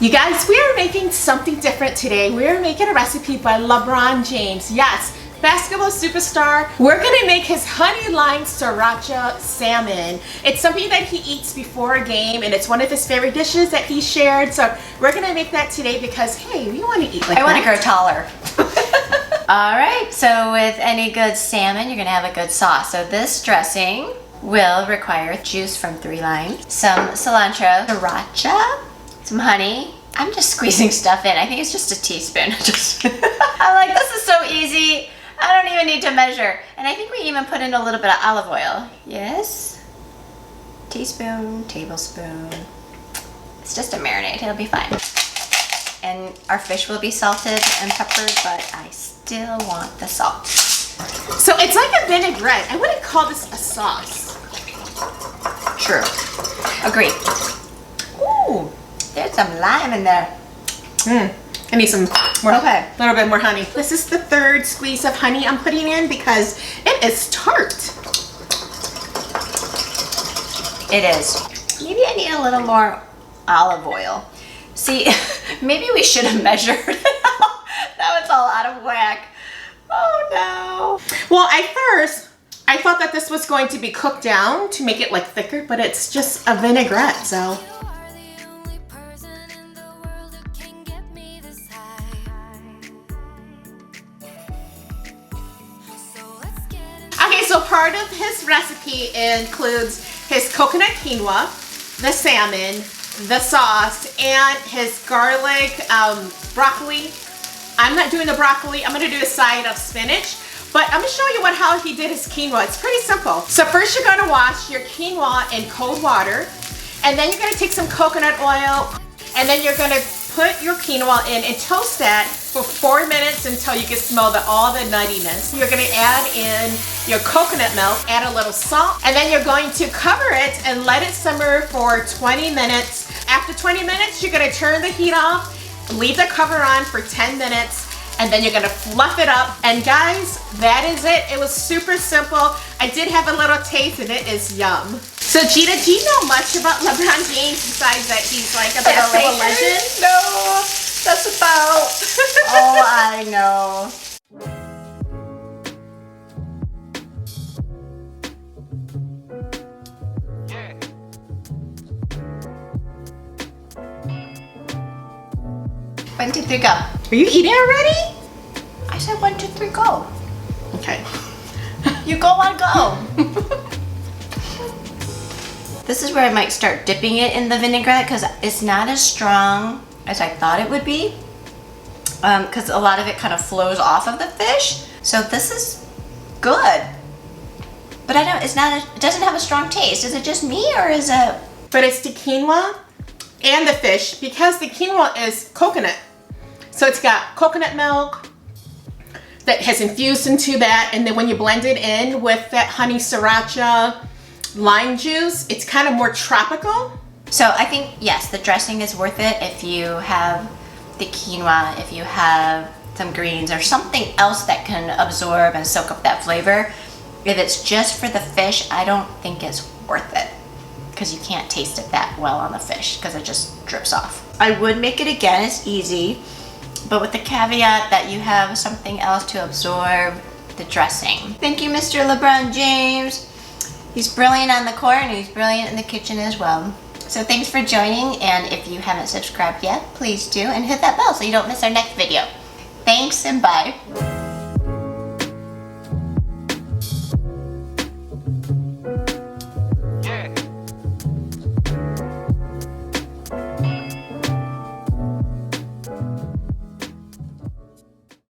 You guys, we are making something different today. We are making a recipe by LeBron James. Yes, basketball superstar. We're gonna make his honey lime sriracha salmon. It's something that he eats before a game, and it's one of his favorite dishes that he shared. So we're gonna make that today because, hey, we want to eat like that. I want to grow taller. All right, so with any good salmon, you're gonna have a good sauce. So this dressing will require juice from 3 limes, some cilantro, sriracha, some honey. I'm just squeezing stuff in. I think it's just a teaspoon. I'm like, this is so easy. I don't even need to measure. And I think we even put in a little bit of olive oil. Yes. Teaspoon, tablespoon. It's just a marinade. It'll be fine. And our fish will be salted and peppered, but I still want the salt. So it's like a vinaigrette. I wouldn't call this a sauce. True. Agreed. Ooh, there's some lime in there. I need some more, Okay. a little bit more honey. This is the 3rd squeeze of honey I'm putting in because it is tart. It is. Maybe I need a little more olive oil. See, maybe we should have measured. That was all out of whack. Oh no. Well, at first, I thought that this was going to be cooked down to make it like thicker, but it's just a vinaigrette, so. Okay, so part of his recipe includes his coconut quinoa, the salmon, the sauce, and his garlic broccoli. I'm not doing the broccoli. I'm gonna do the side of spinach, but I'm gonna show you how he did his quinoa. It's pretty simple. So first you're gonna wash your quinoa in cold water, and then you're gonna take some coconut oil, and then you're gonna put your quinoa in and toast that for 4 minutes until you can smell all the nuttiness. You're gonna add in your coconut milk, add a little salt, and then you're going to cover it and let it simmer for 20 minutes. After 20 minutes, you're gonna turn the heat off, leave the cover on for 10 minutes, and then you're gonna fluff it up. And guys, that is it. It was super simple. I did have a little taste and it is yum. So Gina, do you know much about LeBron James besides that he's like a basketball legend? No, that's about all I know. One, two, three, go. Are you eating already? I said 1, 2, 3, go. Okay. You go on, go. This is where I might start dipping it in the vinaigrette because it's not as strong as I thought it would be. Because a lot of it kind of flows off of the fish. So this is good. But it doesn't have a strong taste. Is it just me or is it? But it's the quinoa and the fish because the quinoa is coconut. So it's got coconut milk that has infused into that, and then when you blend it in with that honey sriracha lime juice, it's kind of more tropical. So I think, yes, the dressing is worth it if you have the quinoa, if you have some greens or something else that can absorb and soak up that flavor. If it's just for the fish, I don't think it's worth it because you can't taste it that well on the fish because it just drips off. I would make it again, it's easy, but with the caveat that you have something else to absorb the dressing. Thank you, Mr. LeBron James. He's brilliant on the court and he's brilliant in the kitchen as well. So thanks for joining, and if you haven't subscribed yet, please do, and hit that bell so you don't miss our next video. Thanks and bye.